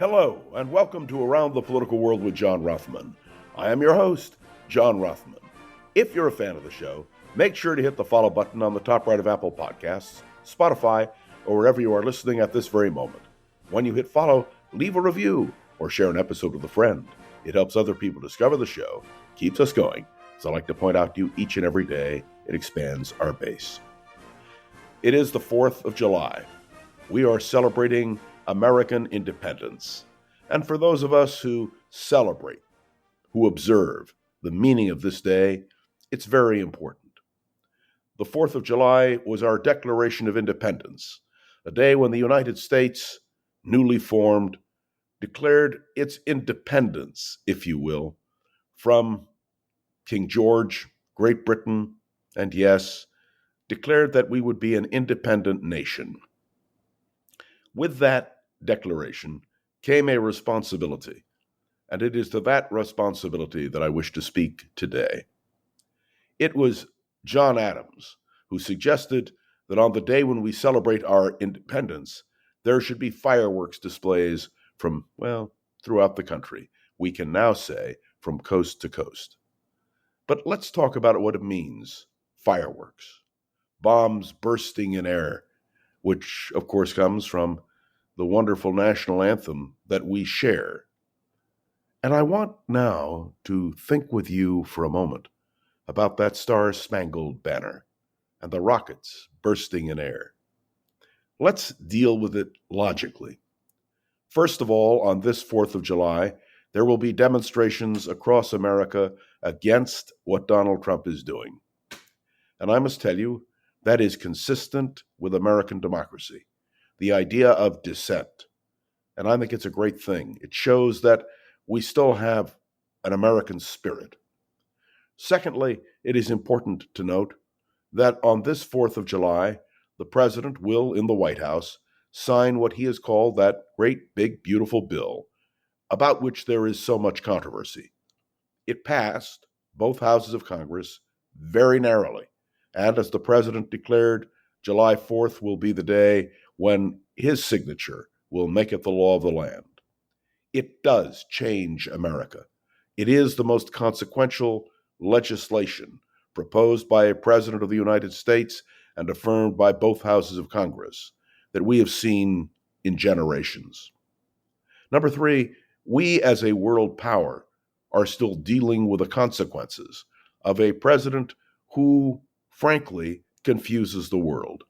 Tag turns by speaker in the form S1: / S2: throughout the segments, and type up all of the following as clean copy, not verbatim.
S1: Hello, and welcome to Around the Political World with John Rothman. I am your host, John Rothman. If you're a fan of the show, make sure to hit the follow button on the top right of Apple Podcasts, Spotify, or wherever you are listening at this very moment. When you hit follow, leave a review or share an episode with a friend. It helps other people discover the show, keeps us going. As I like to point out to you each and every day, it expands our base. It is the 4th of July. We are celebrating American independence. And for those of us who celebrate, who observe the meaning of this day, it's very important. The 4th of July was our Declaration of Independence, a day when the United States, newly formed, declared its independence, if you will, from King George, Great Britain, and yes, declared that we would be an independent nation. With that declaration came a responsibility, and it is to that responsibility that I wish to speak today. It was John Adams who suggested that on the day when we celebrate our independence, there should be fireworks displays from, throughout the country. We can now say from coast to coast. But let's talk about what it means, fireworks. Bombs bursting in air, which of course comes from the wonderful national anthem that we share. And I want now to think with you for a moment about that Star-Spangled Banner and the rockets bursting in air. Let's deal with it logically. First of all, on this 4th of July, there will be demonstrations across America against what Donald Trump is doing. And I must tell you, that is consistent with American democracy. The idea of dissent. And I think it's a great thing. It shows that we still have an American spirit. Secondly, it is important to note that on this 4th of July, the president will, in the White House, sign what he has called that great, big, beautiful bill, about which there is so much controversy. It passed both houses of Congress very narrowly, and as the president declared, July 4th will be the day when his signature will make it the law of the land. It does change America. It is the most consequential legislation proposed by a president of the United States and affirmed by both houses of Congress that we have seen in generations. Number three, we as a world power are still dealing with the consequences of a president who, frankly, confuses the world.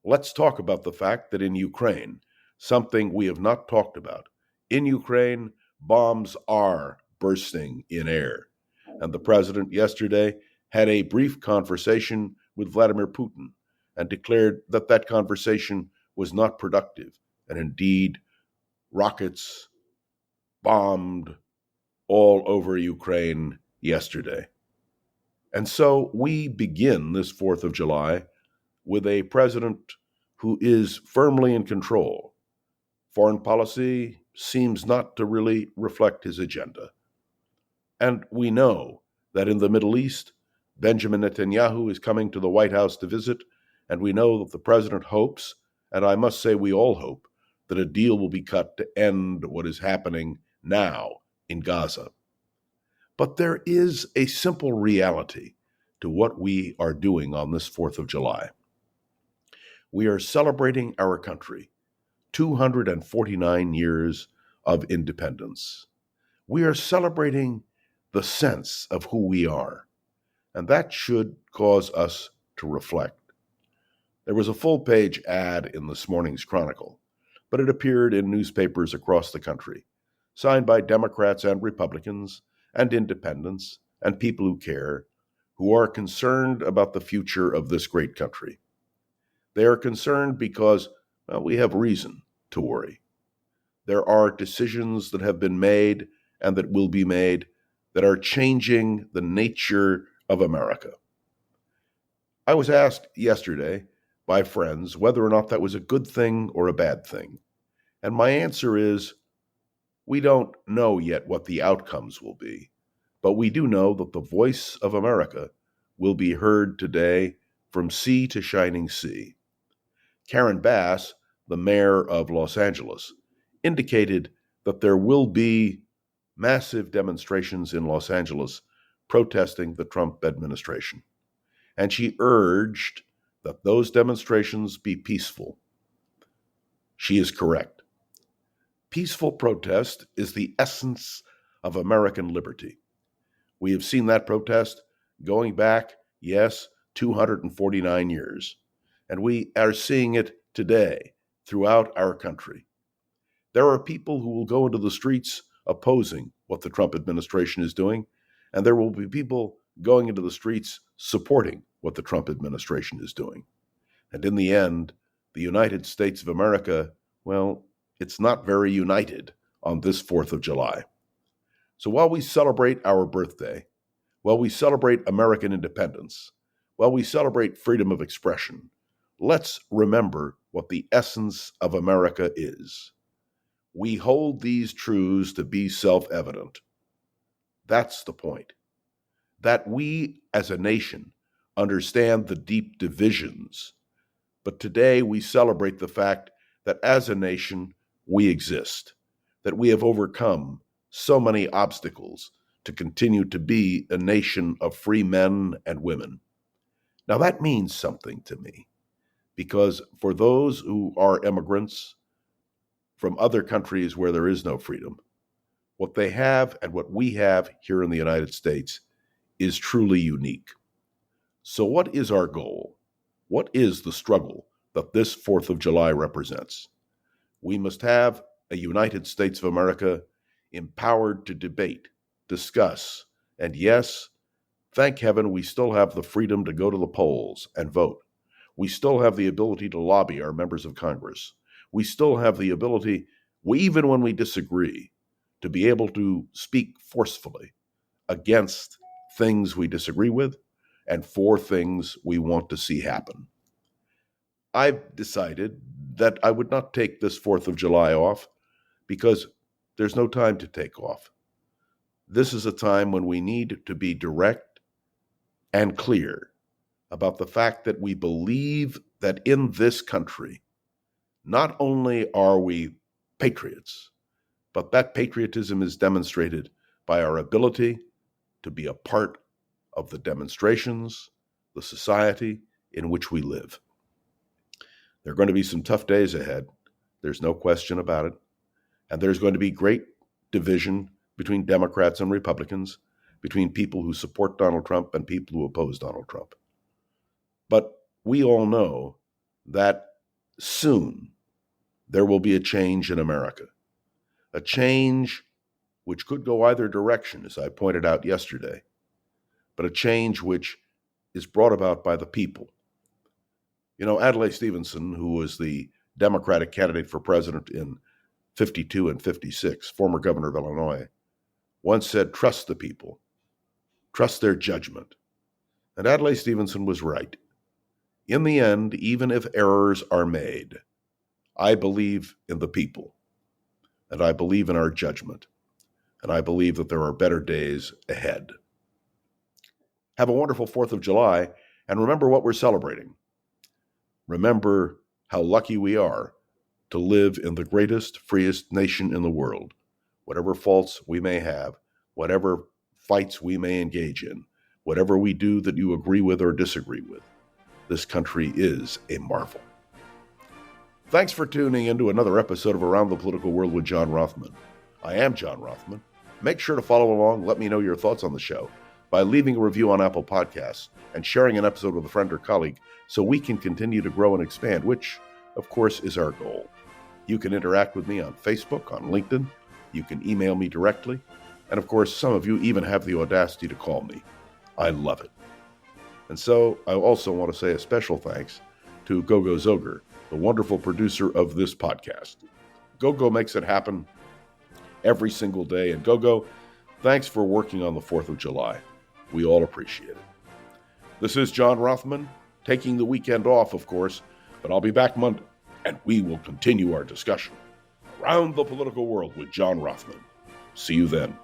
S1: Let's talk about the fact that in Ukraine, something we have not talked about, in Ukraine, bombs are bursting in air. And the president yesterday had a brief conversation with Vladimir Putin and declared that that conversation was not productive. And indeed, rockets bombed all over Ukraine yesterday. And so we begin this 4th of July with a president who is firmly in control. Foreign policy seems not to really reflect his agenda. And we know that in the Middle East, Benjamin Netanyahu is coming to the White House to visit, and we know that the president hopes, and I must say we all hope, that a deal will be cut to end what is happening now in Gaza. But there is a simple reality to what we are doing on this 4th of July. We are celebrating our country, 249 years of independence. We are celebrating the sense of who we are, and that should cause us to reflect. There was a full-page ad in this morning's Chronicle, but it appeared in newspapers across the country, signed by Democrats and Republicans and independents and people who care, who are concerned about the future of this great country. They are concerned because, we have reason to worry. There are decisions that have been made and that will be made that are changing the nature of America. I was asked yesterday by friends whether or not that was a good thing or a bad thing. And my answer is, we don't know yet what the outcomes will be, but we do know that the voice of America will be heard today from sea to shining sea. Karen Bass, the mayor of Los Angeles, indicated that there will be massive demonstrations in Los Angeles protesting the Trump administration. And she urged that those demonstrations be peaceful. She is correct. Peaceful protest is the essence of American liberty. We have seen that protest going back, 249 years. And we are seeing it today throughout our country. There are people who will go into the streets opposing what the Trump administration is doing, and there will be people going into the streets supporting what the Trump administration is doing. And in the end, the United States of America, well, it's not very united on this 4th of July. So while we celebrate our birthday, while we celebrate American independence, while we celebrate freedom of expression, let's remember what the essence of America is. We hold these truths to be self-evident. That's the point. That we as a nation understand the deep divisions, but today we celebrate the fact that as a nation we exist, that we have overcome so many obstacles to continue to be a nation of free men and women. Now that means something to me, because for those who are immigrants from other countries where there is no freedom, what they have and what we have here in the United States is truly unique. So what is our goal? What is the struggle that this 4th of July represents? We must have a United States of America empowered to debate, discuss, and yes, thank heaven we still have the freedom to go to the polls and vote. We still have the ability to lobby our members of Congress. We still have the ability, even when we disagree, to be able to speak forcefully against things we disagree with and for things we want to see happen. I've decided that I would not take this 4th of July off because there's no time to take off. This is a time when we need to be direct and clear about the fact that we believe that in this country, not only are we patriots, but that patriotism is demonstrated by our ability to be a part of the demonstrations, the society in which we live. There are going to be some tough days ahead. There's no question about it. And there's going to be great division between Democrats and Republicans, between people who support Donald Trump and people who oppose Donald Trump. But we all know that soon there will be a change in America, a change which could go either direction, as I pointed out yesterday, but a change which is brought about by the people. You know, Adlai Stevenson, who was the Democratic candidate for president in 52 and 56, former governor of Illinois, once said, trust the people, trust their judgment. And Adlai Stevenson was right. In the end, even if errors are made, I believe in the people, and I believe in our judgment, and I believe that there are better days ahead. Have a wonderful 4th of July, and remember what we're celebrating. Remember how lucky we are to live in the greatest, freest nation in the world. Whatever faults we may have, whatever fights we may engage in, whatever we do that you agree with or disagree with, this country is a marvel. Thanks for tuning in to another episode of Around the Political World with John Rothman. I am John Rothman. Make sure to follow along. Let me know your thoughts on the show by leaving a review on Apple Podcasts and sharing an episode with a friend or colleague so we can continue to grow and expand, which, of course, is our goal. You can interact with me on Facebook, on LinkedIn. You can email me directly. And, of course, some of you even have the audacity to call me. I love it. And so I also want to say a special thanks to Gogo Zoger, the wonderful producer of this podcast. Gogo makes it happen every single day. And Gogo, thanks for working on the 4th of July. We all appreciate it. This is John Rothman, taking the weekend off, of course, but I'll be back Monday, and we will continue our discussion around the political world with John Rothman. See you then.